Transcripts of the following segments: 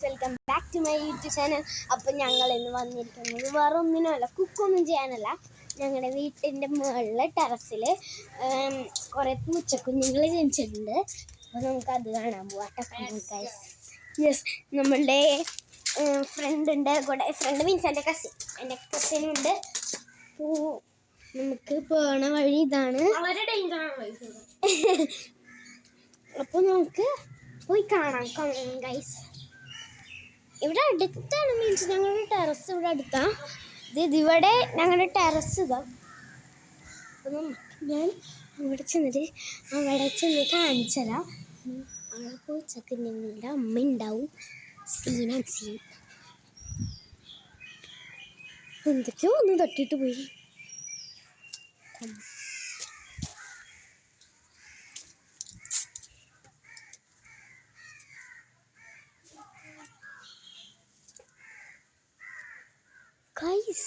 Welcome back to my YouTube channel. അപ്പം ഞങ്ങൾ ഇന്ന് വന്നിരിക്കുന്നത് വേറെ ഒന്നിനുമല്ല, കുക്കൊന്നും ചെയ്യാനല്ല. ഞങ്ങളുടെ വീട്ടിൻ്റെ മുകളിൽ ടെറസിൽ കുറേ പൂച്ചക്കുഞ്ഞുങ്ങൾ ജനിച്ചിട്ടുണ്ട്. അപ്പോൾ നമുക്കത് കാണാൻ പോവാം. യെസ്, നമ്മളുടെ ഫ്രണ്ടുണ്ട് കൂടെ. ഫ്രണ്ട് മീൻസ് എൻ്റെ കസിനുണ്ട്. നമുക്ക് പോണ വഴി ഇതാണ്. വളരെ ഡേഞ്ചറാണ്. അപ്പോൾ നമുക്ക് പോയി കാണാം ഗൈസ്. ഇവിടെ അടുത്താണ്, മീൻസ് ഞങ്ങളുടെ ടെറസ് ഇവിടെ അടുത്താണ്. ഇതിവിടെ ഞങ്ങളുടെ ടെറസ് ഇതാ. അപ്പം ഞാൻ അവിടെ ചെന്ന് കാണിച്ചു തരാം. അവിടെ പൂച്ചക്ക് ഞങ്ങളുടെ അമ്മ ഉണ്ടാവും. സീൻ എന്തൊക്കെയോ ഒന്ന് തട്ടിയിട്ട് പോയി. Guys,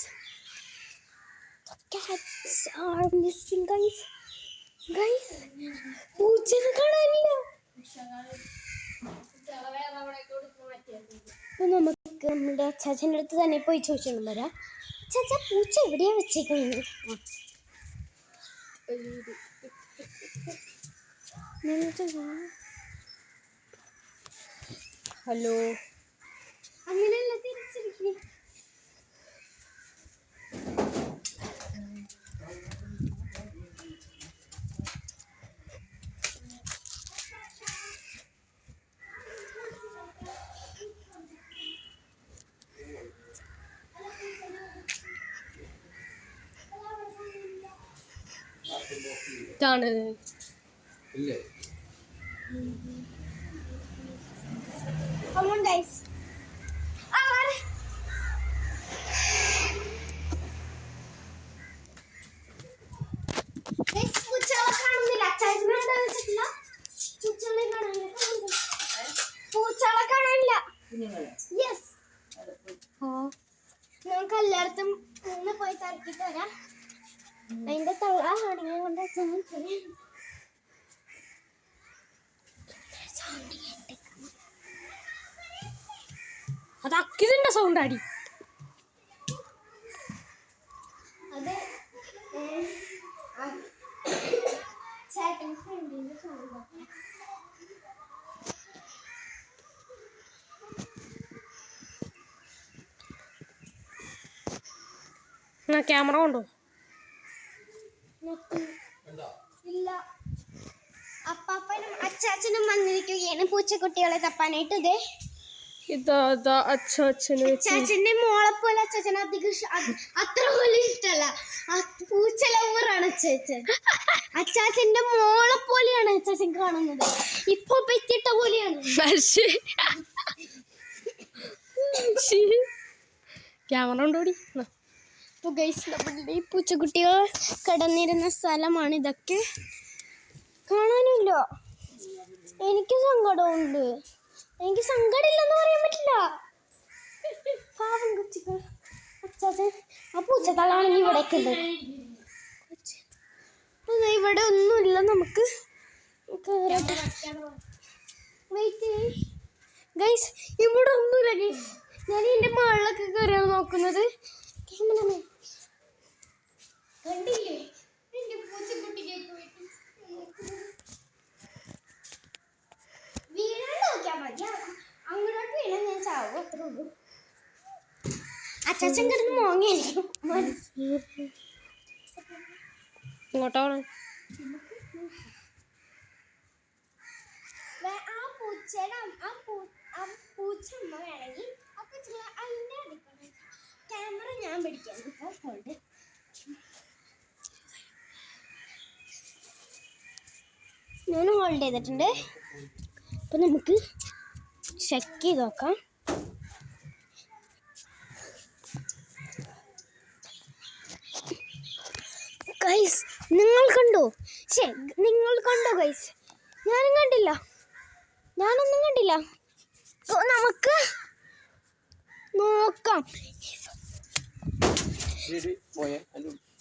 the cats are missing, guys. പൂച്ചനെ കാണാനില്ല. അപ്പൊ നമുക്ക് നമ്മുടെ അച്ചാച്ചൻ്റെ അടുത്ത് തന്നെ പോയി ചോദിച്ചോണ്ട് വരാം. അച്ചാച്ച, പൂച്ച എവിടെയാ വെച്ചേക്കുന്നത്? ഹലോ, അങ്ങനെയല്ല, തിരിച്ചിരിക്കണേ. ഇതാണ് Come on, guys. പൂച്ചകളെ കാണുന്നില്ല. പൂച്ചകളെ കാണാനില്ല. യെസ്, നമുക്ക് എല്ലായിടത്തും ഇന്ന് പോയി തിരക്കിട്ട് വരാം. അതിന്റെ തള്ള അടങ്ങിയ കൊണ്ട് അത് അക്കിതിന്റെ സൗണ്ട് അടി. അത് ചേട്ടൻ ഫ്രണ്ടിന്റെ സൗണ്ട്. ക്യാമറ കൊണ്ടോ? ഇല്ല. അപ്പാപ്പനും അച്ചാച്ചനും വന്നിരിക്കുകയാണ് പൂച്ചക്കുട്ടികളെ തപ്പാനായിട്ട്. അച്ചാച്ചന്റെ മോളെ പോലെ അച്ചാച്ചന് അധികം അത്ര പോലും ഇഷ്ടമല്ല. പൂച്ച ലവറാണ് അച്ചാച്ചൻ. അച്ചാച്ചന്റെ മോളെ പോലെയാണ് അച്ചാച്ചൻ കാണുന്നത്. ഇപ്പൊ പെറ്റിട്ട പോലെയാണ്. ക്യാമറ കൊണ്ടോടി. അപ്പോൾ ഗൈസ്, നമ്മുടെ ഈ പൂച്ചക്കുട്ടികൾ കിടന്നിരുന്ന സ്ഥലമാണ് ഇതൊക്കെ. കാണാനില്ല. എനിക്ക് സങ്കടമുണ്ട്. എനിക്ക് സങ്കടമില്ലെന്ന് പറയാൻ പറ്റില്ല. പാവം കൊച്ചുകൾ. അച്ചാച്ചൻ ആ പൂച്ചകളാണെങ്കിൽ ഇവിടേക്ക് ഉണ്ട്. ഇവിടെ ഒന്നുമില്ല. നമുക്ക് വെയിറ്റ് ഗൈസ്, ഇവിടെ ഒന്നുമില്ല ഗൈസ്. ഞാൻ ഇതിൻ്റെ മുകളിലൊക്കെ കയറിയാണ് നോക്കുന്നത്. കണ്ടില്ലേ എന്റെ പൂച്ചക്കുട്ടിയെ പോയിട്ട് വീഴാൻ നോക്കിയാൽ മതി. അങ്ങോട്ട് വീണാൽ ഞാൻ ചാവും, അത്രേ ഉള്ളൂ. അച്ചാച്ചൻ കിടന്ന് മോങ്ങിയായിരിക്കും. ഇങ്ങോട്ടാണ് ആ പൂച്ചയുടെ പൂച്ചമ്മ വേണമെങ്കിൽ ആ പൂച്ച അതിൻ്റെ അടുക്കണം. ക്യാമറ ഞാൻ പിടിക്കാൻ കൊണ്ട്. ഞാൻ ഹോൾഡ് ചെയ്തിട്ടുണ്ട്. അപ്പം നമുക്ക് ചെക്ക് ചെയ്ത് നോക്കാം. ഗൈസ്, നിങ്ങൾ കണ്ടോ? ഗൈസ്? ഞാനൊന്നും കണ്ടില്ല. നമുക്ക് നോക്കാം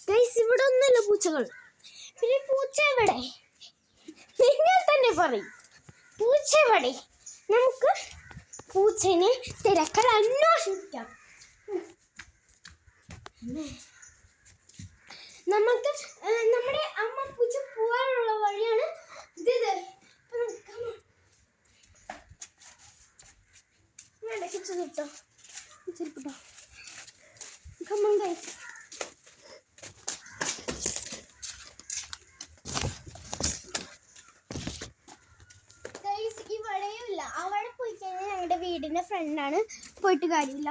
ഗൈസ്. ഇവിടെ ഒന്നുമില്ല പൂച്ചകൾ. പിന്നെ പൂച്ച എവിടെ? നിങ്ങൾ തന്നെ പറയും. പൂച്ച എവിടെ? നമുക്ക് പൂച്ചേനെ തിരക്കൽ അന്വേഷിക്കാം. നമുക്ക് നമ്മുടെ അമ്മ പൂച്ച പോകാനുള്ള വഴിയാണ് ഇത്. കിട്ടോ ചെരുപ്പിട്ടോ. Come on guys. ഇവിടെയുമില്ല, അവിടെ പോയി കഴിഞ്ഞാൽ ഞങ്ങളുടെ വീടിന്റെ ഫ്രണ്ടാണ്, പോയിട്ട് കാര്യമില്ല.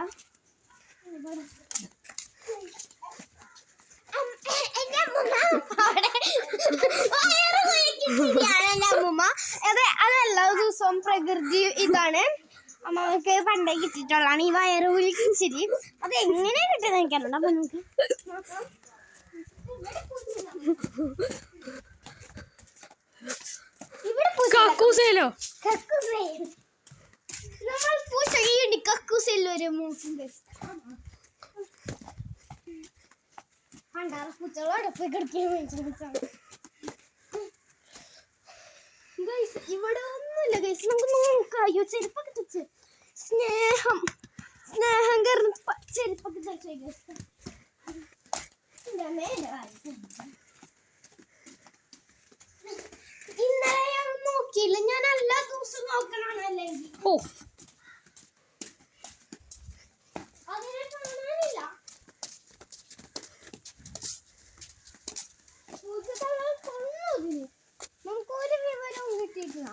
എന്റെ അമ്മൂമ്മ അതെല്ലാ ദിവസവും പ്രകൃതി ഇതാണ് അമ്മക്ക് പണ്ടേ കിട്ടിയിട്ടുള്ളതാണ് ഈ വയറ് വിളിച്ചിരി. അത് എങ്ങനെ കിട്ടുന്നത് എനിക്കറിയില്ല. അപ്പൊ നമുക്ക് കക്കൂസേലോ നമ്മൾ പൂച്ചയുണ്ട്. കക്കൂസയിൽ ഒരു മൂക്കും പണ്ടാറ് പൂച്ചകളോടെ പോയി കിടക്കാൻ. ഇവിടെ ഒന്നുമില്ല ഗൈസ്. നമുക്ക് നോക്കാം. അയ്യോ ചെരുപ്പൊക്കെ തെച്ച്. സ്നേഹം കാരണം ചെരുപ്പൊക്കെ തെച്ചു. ഇന്നലെ ഞാൻ നോക്കിയില്ല. ഞാൻ എല്ലാ ദിവസവും നോക്കണാണ്. അല്ലെങ്കിൽ അതിനെ കാണാനില്ല. നമുക്ക് ഒരു വിവരവും കിട്ടിയിട്ടില്ല.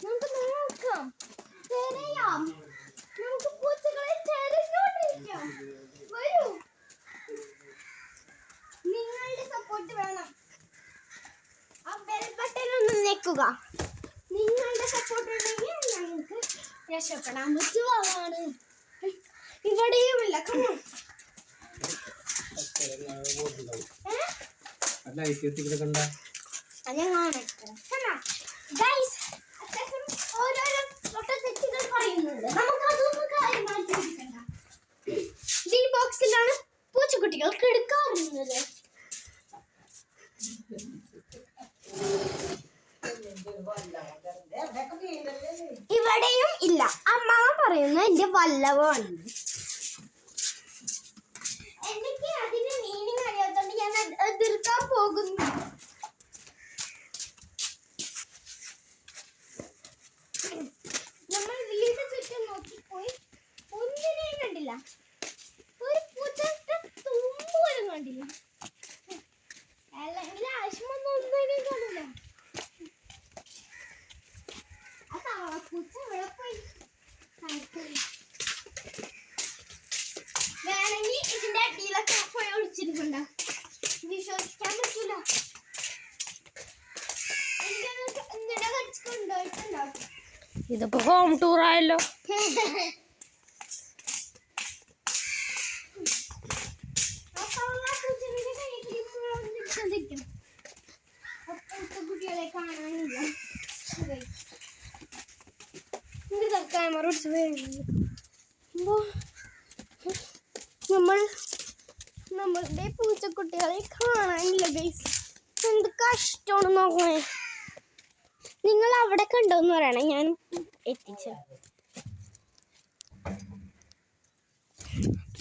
നമുക്ക് നോക്കാം, തിരയാം. നമുക്ക് പൂച്ചകളെ തിരഞ്ഞോണ്ടിരിക്കാം. വരൂ, നിങ്ങളുടെ സപ്പോർട്ട് വേണം. ആ ബെൽ ബട്ടൺ ഒന്ന് ഞെക്കുക. നിങ്ങളുടെ സപ്പോർട്ട് ഉണ്ടെങ്കിൽ ഞങ്ങൾക്ക് രക്ഷപ്പെടാൻ പറ്റുവാണ്. ഇവിടെയുമില്ല. കമോൺ. ഓരോരോ തെറ്റുകൾ പറയുന്നുണ്ട്. നമുക്ക് അതൊന്നും കാര്യമായിട്ട് എടുക്കണ്ട. ഈ ബോക്സിലാണ് പൂച്ചക്കുട്ടികൾ കിടക്കാറുള്ളത്. ഇവിടെയും ഇല്ല. അമ്മാവ പറയുന്നത് എന്റെ വല്ലഭമാണ്. എനിക്ക് അതിന്റെ മീനിങ് അറിയാത്തോണ്ട് ഞാൻ എതിർക്കാൻ പോകുന്നു. നമ്മൾ വീട് ചുറ്റും നോക്കിപ്പോയി ഒന്നിനെയും കണ്ടില്ല. ഒരു പൂച്ചയുടെ തുമ്പ് പോലും കണ്ടില്ല. അല്ലെങ്കിൽ ആവശ്യമൊന്നും ഒന്നിനെയും കാണില്ല. ആ തവളപ്പൂച്ച ഇവിടെ പോയി. വേണമെങ്കിൽ ഇതിന്റെ അടിയിലൊക്കെ പോയി ഒളിച്ചിരിക്കണ്ട. വിശ്വസിക്കാൻ പറ്റൂല. ഇങ്ങനെ കടിച്ചു കൊണ്ടുപോയിട്ടുണ്ടോ? ഇതിപ്പോ ഹോം ടൂർ ആയല്ലോ. കുട്ടികളെ കാണാനില്ല. ക്യാമറ പിടിച്ച് നമ്മളുടെ പൂച്ചക്കുട്ടികളെ കാണാനില്ല ഗൈസ്. എന്ത് കഷ്ടമാണ് നോക്കണേ. നിങ്ങൾ അവിടെ കണ്ടോന്ന് പറയണേ, ഞാൻ എത്തിച്ചു.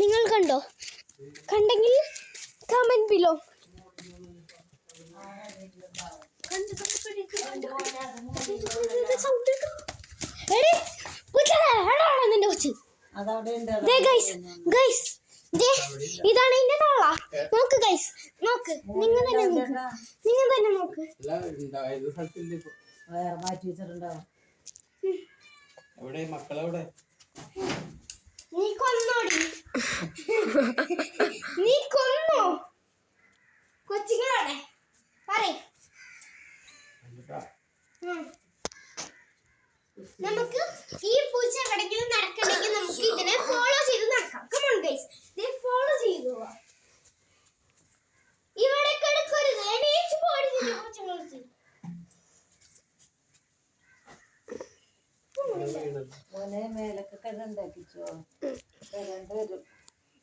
നിങ്ങൾ കണ്ടോ? കണ്ടെങ്കിൽ കമന്റ് ബിലോ. ഇതാണ് എന്റെ തവള. നോക്ക് ഗൈസ്, നോക്ക്. നിങ്ങൾ തന്നെ നോക്ക്. നീ കൊന്നോടി. നീ കൊന്നോ കൊച്ചുങ്ങളോടെ പറയും. നമുക്ക് ഈ പൂച്ച എവിടെങ്കിലും നടക്കണമെങ്കിൽ നമുക്ക് ഇതിനെ ഫോളോ ചെയ്ത് നടക്കാം. കമോൺ ഗൈസ്, ഇതിനെ ഫോളോ ചെയ്തു പോവാം. ഇവിടെ കിടക്കരുത്. എണീച്ച് പോടിച്ചിട്ട് പൂച്ചങ്ങളടുത്ത്.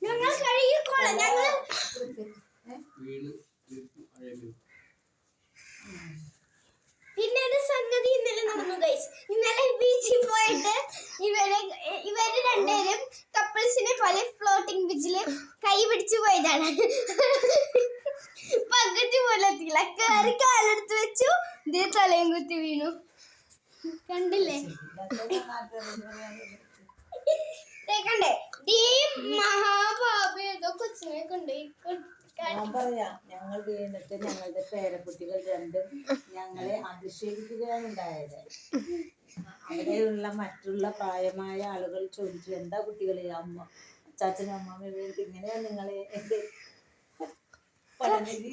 ഞങ്ങൾ കഴുകിക്കോളാം. ഞങ്ങൾ പിന്നെ ഒരു സംഗതി ഇന്നലെ നടന്നു ഗൈസ്. ഇന്നലെ ബീച്ചിൽ പോയിട്ട് ഇവര് രണ്ടുപേരും കപ്പിൾസിനെ പോലെ ഫ്ലോട്ടിംഗ് ബീച്ചില് കൈ പിടിച്ചു പോയതാണ്. പകുതി പോലെ എത്തിയില്ല, കേറി കാലെടുത്ത് വെച്ചു, ഇതേ തലയും കുത്തി വീണു. കണ്ടില്ലേ? കണ്ടേ മഹാഭാവി ഏതോ കൊച്ചിനെ കൊണ്ടുപോയി ഞാൻ പറയാം, ഞങ്ങൾ വീണിട്ട് ഞങ്ങളുടെ പേരക്കുട്ടികൾ രണ്ടും ഞങ്ങളെ അധിക്ഷേപിക്കുകയാണ് ഉണ്ടായത്. അവിടെയുള്ള മറ്റുള്ള പ്രായമായ ആളുകൾ ചോദിച്ചു, എന്താ കുട്ടികളെ അമ്മ അച്ചാച്ചനും അമ്മമ്മ വീണിട്ട് ഇങ്ങനെയാ നിങ്ങളെ എന്ത് പഠന രീതി?